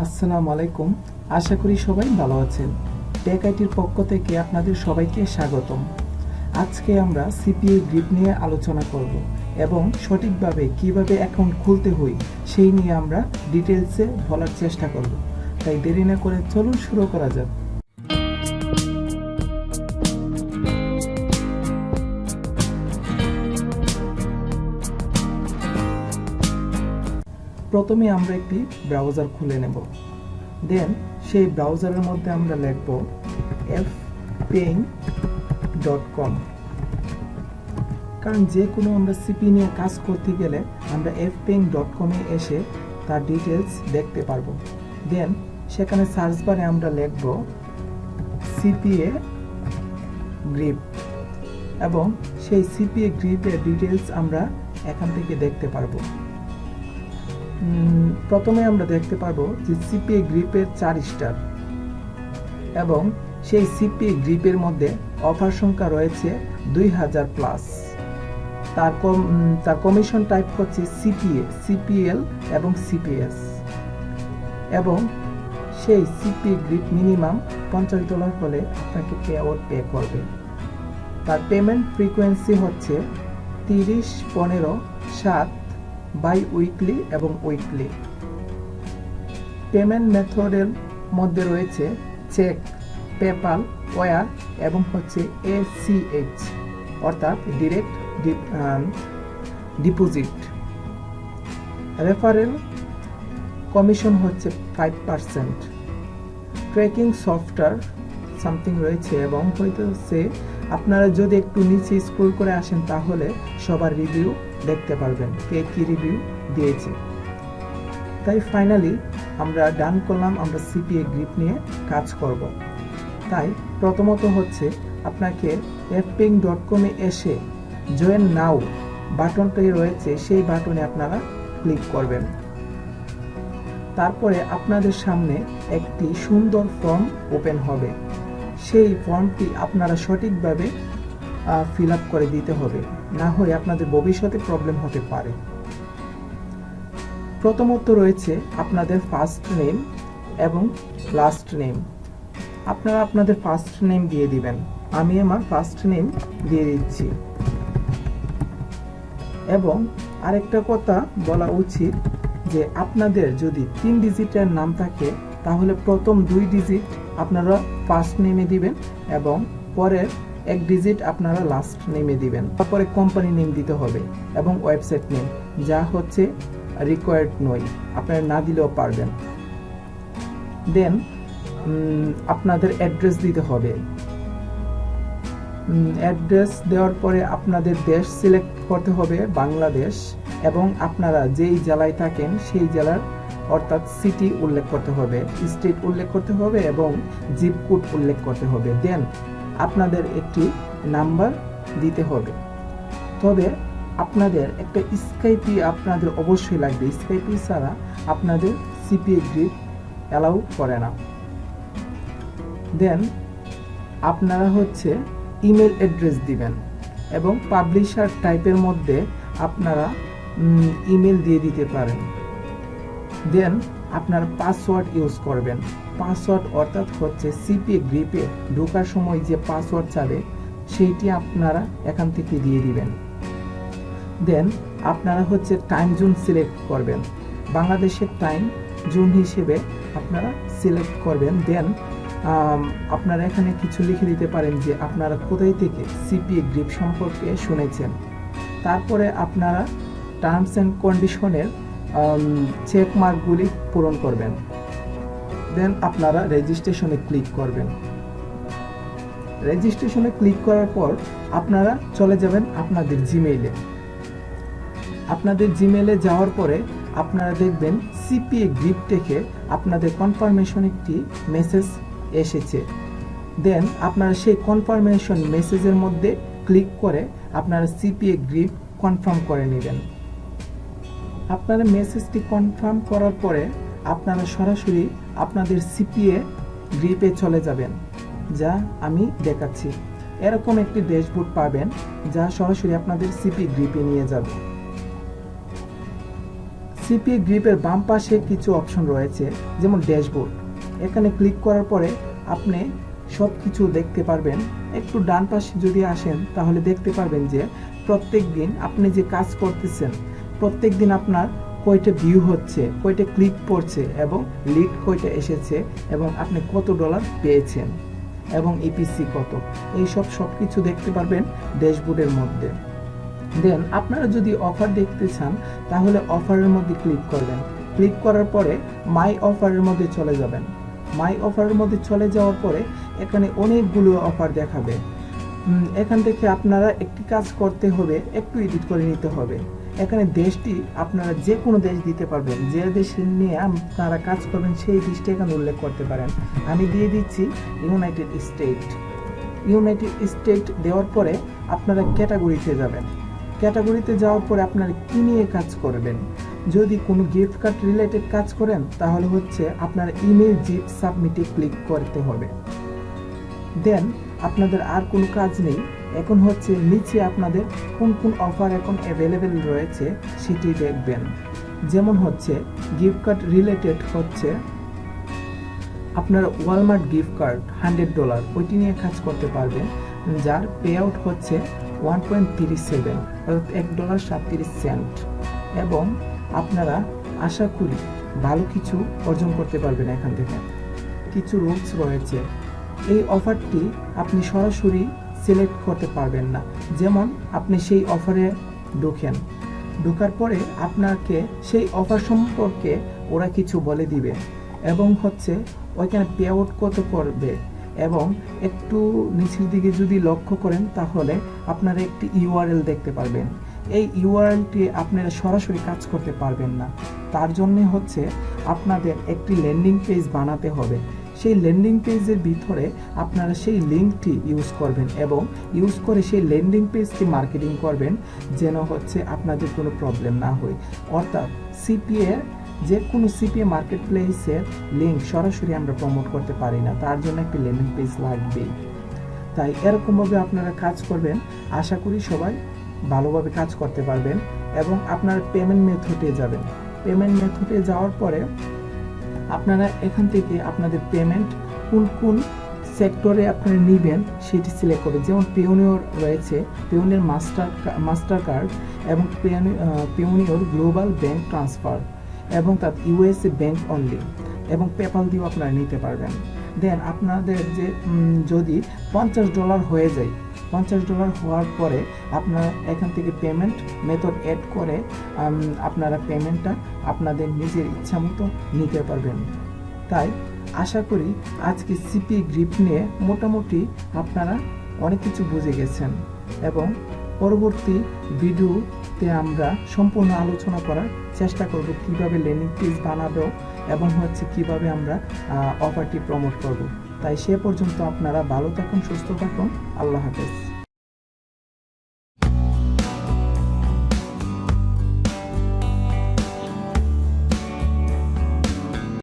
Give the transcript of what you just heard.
আসসালামু আলাইকুম। আশা করি সবাই ভালো আছেন। টেক আইটির পক্ষ থেকে আপনাদের সবাইকে স্বাগতম। আজকে আমরা সিপিএ গ্রিপ নিয়ে আলোচনা করব এবং সঠিকভাবে কিভাবে অ্যাকাউন্ট খুলতে হয় সেই নিয়ে আমরা ডিটেইলসে বলার চেষ্টা করব। তাই দেরি না করে চলুন শুরু করা যাক। প্রথমে আমরা একটি ব্রাউজার খুলে নেব। দেন সেই ব্রাউজারের মধ্যে আমরা লিখব fpaying.com। কারণ যে কোনো আমরা সিপি নিয়ে কাজ করতে গেলে আমরা fpaying.com এ এসে তার ডিটেলস দেখতে পারবো। দেন সেখানে সার্চ বারে আমরা লিখব সিপিএ গ্রিপ এবং সেই সিপিএ গ্রিপের ডিটেলস আমরা এখান থেকে দেখতে পারবো। প্রথমে আমরা দেখতে পারবো যে সিপিএ গ্রিপের 4 স্টার এবং সেই সিপিএ গ্রিপের মধ্যে অফার সংখ্যা রয়েছে 2000 প্লাস। তার কমিশন টাইপ হচ্ছে সিপিএ, সিপিএল এবং সিপিএস এবং সেই সিপিএ গ্রিপ মিনিমাম $50 হলে আপনাকে পে আউট পে করবে। তার পেমেন্ট ফ্রিকোয়েন্সি হচ্ছে 30, 15, 7 বাই উইকলি এবং উইকলি। পেমেন্ট মেথডের মধ্যে রয়েছে চেক, পেপাল, ওয়্যার এবং হচ্ছে ACH অর্থাৎ ডিরেক্ট ডিপোজিট। রেফারেল কমিশন হচ্ছে 5%। ট্র্যাকিং সফটওয়্যার সামথিং রয়েছে এবং হচ্ছে আপনারা যদি একটু নিচে স্ক্রল করে আসেন তাহলে সবার রিভিউ দেখতে পারবেন কে কি রিভিউ দিয়েছে। তাই ফাইনালি আমরা ডান করলাম, আমরা সিপিএ গ্রিপ নিয়ে কাজ করব। তাই প্রথমত হচ্ছে আপনাকে fpaying.com এ এসে জয়েন নাও বাটনটাই রয়েছে সেই বাটনে আপনারা ক্লিক করবেন। তারপরে আপনাদের সামনে একটি সুন্দর ফর্ম ওপেন হবে। সেই ফর্মটি আপনারা সঠিকভাবে ফিল আপ করে দিতে হবে, না হয় আপনাদের ভবিষ্যতে প্রবলেম হতে পারে। প্রথমত রয়েছে আপনাদের ফার্স্ট নেম এবং লাস্ট নেম। আপনারা আপনাদের ফার্স্ট নেম দিয়ে দিবেন। আমি আমার ফার্স্ট নেম দিয়ে দিচ্ছি। এবং আরেকটা কথা বলা উচিত যে আপনাদের যদি 3 ডিজিটের নাম থাকে তাহলে প্রথম 2 ডিজিট আপনারা ফার্স্ট নেমে দিবেন এবং পরের 1 ডিজিট আপনারা লাস্ট নেমে দিবেন। তারপরে কোম্পানি নেম দিতে হবে এবং ওয়েবসাইট নেম, যা হচ্ছে রিকোয়ার্ড নয়, আপনারা না দিলেও পারবেন। দেন আপনাদের অ্যাড্রেস দিতে হবে। অ্যাড্রেস দেওয়ার পরে আপনাদের দেশ সিলেক্ট করতে হবে বাংলাদেশ এবং আপনারা যেই জেলায় থাকেন সেই জেলার অর্থাৎ সিটি উল্লেখ করতে হবে, স্টেট উল্লেখ করতে হবে এবং জিপ কোড উল্লেখ করতে হবে। দেন আপনাদের একটি নাম্বার দিতে হবে। তবে আপনাদের একটা স্কাইপি আপনাদের অবশ্যই লাগবে। স্কাইপি ছাড়া আপনাদের সিপিএ গ্রিপ অ্যালাউ করে না। দেন আপনারা হচ্ছে ইমেল অ্যাড্রেস দিবেন এবং পাবলিশার টাইপের মধ্যে আপনারা ইমেল দিয়ে দিতে পারেন। দেন আপনারা পাসওয়ার্ড ইউজ করবেন। পাসওয়ার্ড অর্থাৎ হচ্ছে সিপিএ গ্রিপে ঢোকার সময় যে পাসওয়ার্ড চাবে সেইটি আপনারা এখান থেকে দিয়ে দিবেন। দেন আপনারা হচ্ছে টাইম জোন সিলেক্ট করবেন। বাংলাদেশের টাইম জোন হিসেবে আপনারা সিলেক্ট করবেন। দেন আপনারা এখানে কিছু লিখে দিতে পারেন যে আপনারা কোথায় থেকে সিপিএ গ্রিপ সম্পর্কে শুনেছেন। তারপরে আপনারা টার্মস অ্যান্ড কন্ডিশনের চেক মার্কগুলি পূরণ করবেন। দেন আপনারা রেজিস্ট্রেশনে ক্লিক করবেন। রেজিস্ট্রেশনে ক্লিক করার পর আপনারা চলে যাবেন আপনাদের জিমেইলে। আপনাদের জিমেইলে যাওয়ার পরে আপনারা দেখবেন সিপিএ গ্রিপ থেকে আপনাদের কনফার্মেশন একটি মেসেজ এসেছে। দেন আপনারা সেই কনফার্মেশন মেসেজের মধ্যে ক্লিক করে আপনারা সিপিএ গ্রিপ কনফার্ম করে নেবেন। আপনারা মেসেজটি কনফার্ম করার পরে আপনারা সরাসরি আপনাদের সিপিএ গ্রিপে চলে যাবেন, যা আমি দেখাচ্ছি। এরকম একটি ড্যাশবোর্ড পাবেন যা সরাসরি আপনাদের সিপিএ গ্রিপে নিয়ে যাবে। CpaGripের বাম পাশে কিছু অপশন রয়েছে, যেমন ড্যাশবোর্ড। এখানে ক্লিক করার পরে আপনি সব কিছু দেখতে পারবেন। একটু ডান পাশে যদি আসেন তাহলে দেখতে পারবেন যে প্রত্যেক দিন আপনি যে কাজ করতেছেন, প্রত্যেক দিন আপনার কয়টা ভিউ হচ্ছে, কয়টা ক্লিক পড়ছে এবং লিড কয়টা এসেছে এবং আপনি কত ডলার পেয়েছেন এবং ইপিসি কত, এই সব কিছু দেখতে পারবেন ড্যাশবোর্ডের মধ্যে। দেন আপনারা যদি অফার দেখতে চান তাহলে অফারের মধ্যে ক্লিক করবেন। ক্লিক করার পরে মাই অফারের মধ্যে চলে যাবেন। মাই অফারের মধ্যে চলে যাওয়ার পরে এখানে অনেকগুলো অফার দেখাবে। এখান থেকে আপনারা একটি কাজ করতে হবে, একটু এডিট করে নিতে হবে। এখানে দেশটি আপনারা যে কোনো দেশ দিতে পারবেন, যে দেশ নিয়ে আপনারা কাজ করবেন সেই দেশটি এখানে উল্লেখ করতে পারেন। আমি দিয়ে দিচ্ছি ইউনাইটেড স্টেট। ইউনাইটেড স্টেট দেওয়ার পরে আপনারা ক্যাটাগরিতে যাবেন। ক্যাটাগরিতে যাওয়ার পরে আপনারা কী নিয়ে কাজ করবেন। যদি কোনো গিফট কার্ড রিলেটেড কাজ করেন তাহলে হচ্ছে আপনার ইমেল জিপ সাবমিটে ক্লিক করতে হবে। দেন আপনাদের আর কোনো কাজ নেই। এখন হচ্ছে নিচে আপনাদের কোন কোন অফার এখন অ্যাভেলেবেল রয়েছে সেটি দেখবেন। যেমন হচ্ছে গিফট কার্ড রিলেটেড হচ্ছে আপনার ওয়ালমার্ট গিফট কার্ড $100, ওইটি নিয়ে কাজ করতে পারবেন, যার পে আউট হচ্ছে 1.37 অর্থাৎ $1.37। এবং আপনারা আশা করি ভালো কিছু অর্জন করতে পারবেন এখান থেকে। কিছু রুলস রয়েছে। এই অফারটি আপনি সরাসরি সিলেক্ট করতে পারবেন না। যেমন আপনি সেই অফারে ঢোকার পরে আপনাকে সেই অফার সম্পর্কে ওরা কিছু বলে দিবে এবং হচ্ছে ওইখানে পে আউট কত করবে। এবং একটু নিচের দিকে যদি লক্ষ্য করেন তাহলে আপনারা একটি ইউআরএল দেখতে পারবেন। এই ইউআরএলটি আপনারা সরাসরি কাজ করতে পারবেন না। তার জন্য হচ্ছে আপনাদের একটি ল্যান্ডিং পেজ বানাতে হবে। সেই ল্যান্ডিং পেজের ভিতরে আপনারা সেই লিঙ্কটি ইউজ করবেন এবং ইউজ করে সেই ল্যান্ডিং পেজটি মার্কেটিং করবেন, যেন হচ্ছে আপনাদের কোনো প্রবলেম না হয়। অর্থাৎ যে কোনো সিপিএ মার্কেট প্লেসের লিঙ্ক সরাসরি আমরা প্রমোট করতে পারি না, তার জন্য একটি ল্যান্ডিং পেজ লাগবেই। তাই এরকমভাবে আপনারা কাজ করবেন। আশা করি সবাই ভালোভাবে কাজ করতে পারবেন। এবং আপনার পেমেন্ট মেথডে যাবেন। পেমেন্ট মেথডে যাওয়ার পরে আপনারা এখান থেকে আপনাদের পেমেন্ট কোন সেক্টরে আপনারা নেবেন সেটি সিলেক্ট করবেন। যেমন পেওনিয়র রয়েছে, পেওনিয়র মাস্টার কার্ড এবং পেওনিয়র গ্লোবাল ব্যাংক ট্রান্সফার এবং তার ইউএসএ ব্যাংক অনলি এবং পেপাল দিয়েও আপনারা নিতে পারবেন। দেন আপনাদের যদি $50 হয়ে যায়, $50 হওয়ার পরে আপনারা এখান থেকে পেমেন্ট মেথড অ্যাড করে আপনারা পেমেন্টটা আপনাদের নিজের ইচ্ছা মতো নিতে পারবেন। তাই আশা করি আজকে CpaGrip নিয়ে মোটামুটি আপনারা অনেক কিছু বুঝে গেছেন এবং পরবর্তী ভিডিওতে আমরা সম্পূর্ণ আলোচনা করার চেষ্টা করব কিভাবে ল্যান্ডিং পেজ বানাবো এবং হচ্ছে কিভাবে আমরা অফারটি প্রমোট করব। তাই সে পর্যন্ত আপনারা ভালো থাকুন, সুস্থ থাকুন। আল্লাহ হাফেজ।